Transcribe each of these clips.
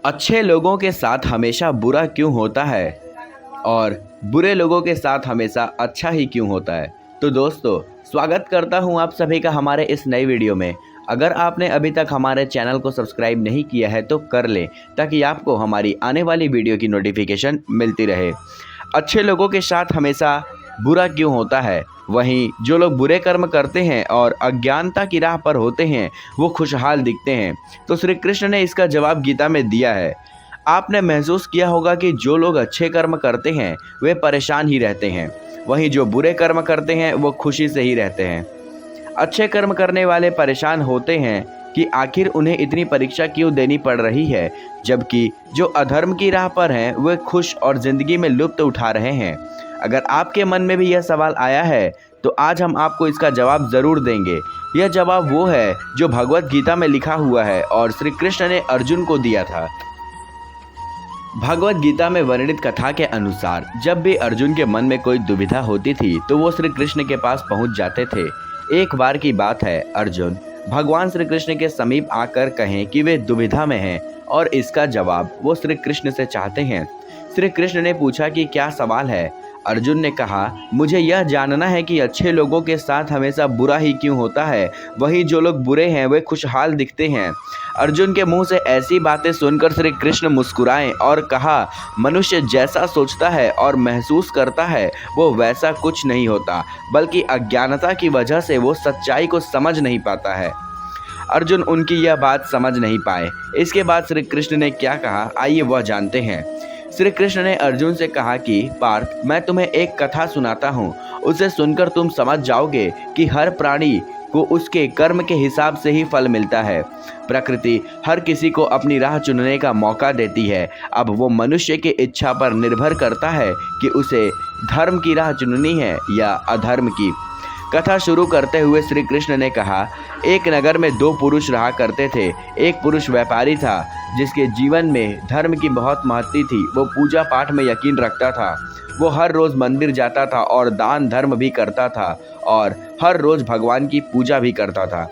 अच्छे लोगों के साथ हमेशा बुरा क्यों होता है और बुरे लोगों के साथ हमेशा अच्छा ही क्यों होता है। तो दोस्तों, स्वागत करता हूं आप सभी का हमारे इस नई वीडियो में। अगर आपने अभी तक हमारे चैनल को सब्सक्राइब नहीं किया है तो कर लें, ताकि आपको हमारी आने वाली वीडियो की नोटिफिकेशन मिलती रहे। अच्छे लोगों के साथ हमेशा बुरा क्यों होता है, वहीं जो लोग बुरे कर्म करते हैं और अज्ञानता की राह पर होते हैं वो खुशहाल दिखते हैं। तो श्री कृष्ण ने इसका जवाब गीता में दिया है। आपने महसूस किया होगा कि जो लोग अच्छे कर्म करते हैं वे परेशान ही रहते हैं, वहीं जो बुरे कर्म करते हैं वो खुशी से ही रहते हैं। अच्छे कर्म करने वाले परेशान होते हैं कि आखिर उन्हें इतनी परीक्षा क्यों देनी पड़ रही है, जबकि जो अधर्म की राह पर हैं वे खुश और ज़िंदगी में लुत्फ़ उठा रहे हैं। अगर आपके मन में भी यह सवाल आया है तो आज हम आपको इसका जवाब ज़रूर देंगे। यह जवाब वो है जो भगवत गीता में लिखा हुआ है और श्री कृष्ण ने अर्जुन को दिया था। भगवत गीता में वर्णित कथा के अनुसार जब भी अर्जुन के मन में कोई दुविधा होती थी तो वो श्री कृष्ण के पास पहुंच जाते थे। एक बार की बात है, अर्जुन भगवान श्री कृष्ण के समीप आकर कहें कि वे दुविधा में हैं और इसका जवाब वो श्री कृष्ण से चाहते हैं। श्री कृष्ण ने पूछा कि क्या सवाल है। अर्जुन ने कहा, मुझे यह जानना है कि अच्छे लोगों के साथ हमेशा बुरा ही क्यों होता है, वहीं जो लोग बुरे हैं वे खुशहाल दिखते हैं। अर्जुन के मुंह से ऐसी बातें सुनकर श्री कृष्ण मुस्कुराए और कहा, मनुष्य जैसा सोचता है और महसूस करता है वो वैसा कुछ नहीं होता, बल्कि अज्ञानता की वजह से वो सच्चाई को समझ नहीं पाता है। अर्जुन उनकी यह बात समझ नहीं पाए। इसके बाद श्री कृष्ण ने क्या कहा, आइए वह जानते हैं। श्री कृष्ण ने अर्जुन से कहा कि पार्थ, मैं तुम्हें एक कथा सुनाता हूँ, उसे सुनकर तुम समझ जाओगे कि हर प्राणी को उसके कर्म के हिसाब से ही फल मिलता है। प्रकृति हर किसी को अपनी राह चुनने का मौका देती है। अब वो मनुष्य की इच्छा पर निर्भर करता है कि उसे धर्म की राह चुननी है या अधर्म की। कथा शुरू करते हुए श्री कृष्ण ने कहा, एक नगर में दो पुरुष रहा करते थे। एक पुरुष व्यापारी था जिसके जीवन में धर्म की बहुत महत्व थी। वो पूजा पाठ में यकीन रखता था। वो हर रोज़ मंदिर जाता था और दान धर्म भी करता था और हर रोज़ भगवान की पूजा भी करता था।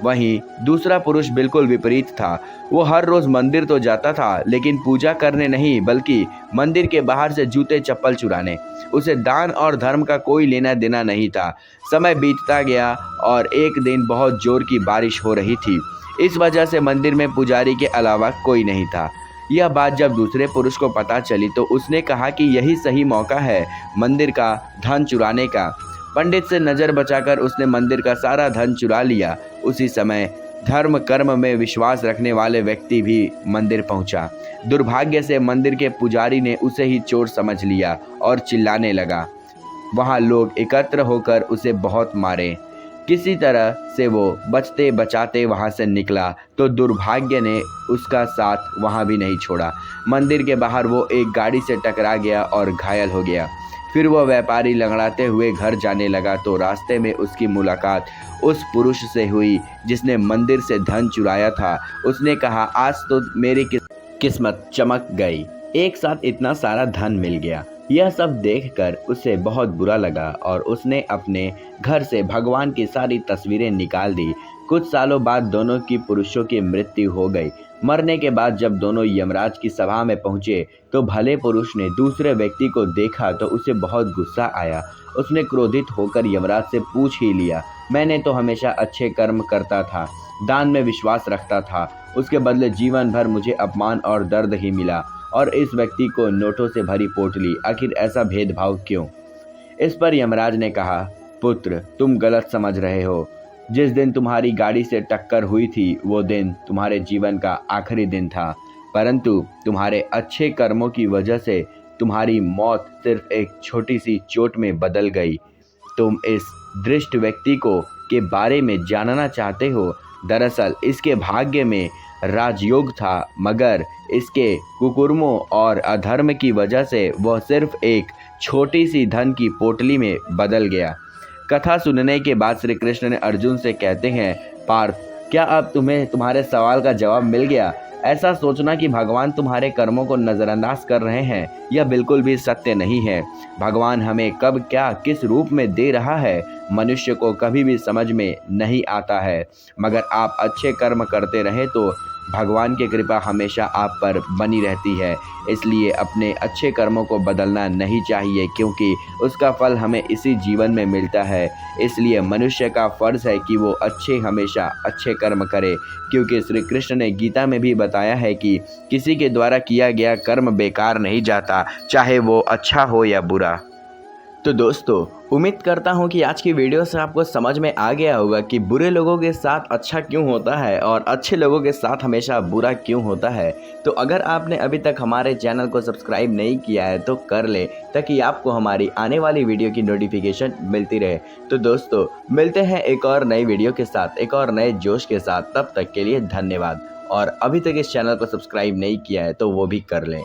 वहीं दूसरा पुरुष बिल्कुल विपरीत था। वो हर रोज़ मंदिर तो जाता था लेकिन पूजा करने नहीं, बल्कि मंदिर के बाहर से जूते चप्पल चुराने। उसे दान और धर्म का कोई लेना देना नहीं था। समय बीतता गया और एक दिन बहुत जोर की बारिश हो रही थी। इस वजह से मंदिर में पुजारी के अलावा कोई नहीं था। यह बात जब दूसरे पुरुष को पता चली तो उसने कहा कि यही सही मौका है मंदिर का धन चुराने का। पंडित से नज़र बचाकर उसने मंदिर का सारा धन चुरा लिया। उसी समय धर्म कर्म में विश्वास रखने वाले व्यक्ति भी मंदिर पहुंचा। दुर्भाग्य से मंदिर के पुजारी ने उसे ही चोर समझ लिया और चिल्लाने लगा। वहां लोग एकत्र होकर उसे बहुत मारे। किसी तरह से वो बचते बचाते वहां से निकला तो दुर्भाग्य ने उसका साथ वहां भी नहीं छोड़ा। मंदिर के बाहर वो एक गाड़ी से टकरा गया और घायल हो गया। फिर वह व्यापारी लंगड़ाते हुए घर जाने लगा तो रास्ते में उसकी मुलाकात उस पुरुष से हुई जिसने मंदिर से धन चुराया था। उसने कहा, आज तो मेरी किस्मत चमक गई, एक साथ इतना सारा धन मिल गया। यह सब देखकर उसे बहुत बुरा लगा और उसने अपने घर से भगवान की सारी तस्वीरें निकाल दी। कुछ सालों बाद दोनों की पुरुषों की मृत्यु हो गई। मरने के बाद जब दोनों यमराज की सभा में पहुंचे तो भले पुरुष ने दूसरे व्यक्ति को देखा तो उसे बहुत गुस्सा आया। उसने क्रोधित होकर यमराज से पूछ ही लिया, मैंने तो हमेशा अच्छे कर्म करता था, दान में विश्वास रखता था, उसके बदले जीवन भर मुझे अपमान और दर्द ही मिला, और इस व्यक्ति को नोटों से भरी पोटली, आखिर ऐसा भेदभाव क्यों। इस पर यमराज ने कहा, पुत्र, तुम गलत समझ रहे हो। जिस दिन तुम्हारी गाड़ी से टक्कर हुई थी वो दिन तुम्हारे जीवन का आखिरी दिन था, परंतु तुम्हारे अच्छे कर्मों की वजह से तुम्हारी मौत सिर्फ एक छोटी सी चोट में बदल गई। तुम इस दृष्ट व्यक्ति को के बारे में जानना चाहते हो। दरअसल इसके भाग्य में राजयोग था, मगर इसके कुकर्मों और अधर्म की वजह से वह सिर्फ एक छोटी सी धन की पोटली में बदल गया। कथा सुनने के बाद श्री कृष्ण ने अर्जुन से कहते हैं, पार्थ, क्या अब तुम्हें तुम्हारे सवाल का जवाब मिल गया। ऐसा सोचना कि भगवान तुम्हारे कर्मों को नज़रअंदाज कर रहे हैं, यह बिल्कुल भी सत्य नहीं है। भगवान हमें कब क्या किस रूप में दे रहा है मनुष्य को कभी भी समझ में नहीं आता है। मगर आप अच्छे कर्म करते रहे तो भगवान की कृपा हमेशा आप पर बनी रहती है। इसलिए अपने अच्छे कर्मों को बदलना नहीं चाहिए, क्योंकि उसका फल हमें इसी जीवन में मिलता है। इसलिए मनुष्य का फर्ज है कि वो हमेशा अच्छे कर्म करे, क्योंकि श्री कृष्ण ने गीता में भी बताया है कि किसी के द्वारा किया गया कर्म बेकार नहीं जाता, चाहे वो अच्छा हो या बुरा। तो दोस्तों, उम्मीद करता हूँ कि आज की वीडियो से आपको समझ में आ गया होगा कि बुरे लोगों के साथ अच्छा क्यों होता है और अच्छे लोगों के साथ हमेशा बुरा क्यों होता है। तो अगर आपने अभी तक हमारे चैनल को सब्सक्राइब नहीं किया है तो कर ले, ताकि आपको हमारी आने वाली वीडियो की नोटिफिकेशन मिलती रहे। तो दोस्तों, मिलते हैं एक और नई वीडियो के साथ, एक और नए जोश के साथ। तब तक के लिए धन्यवाद। और अभी तक इस चैनल को सब्सक्राइब नहीं किया है तो वो भी कर लें।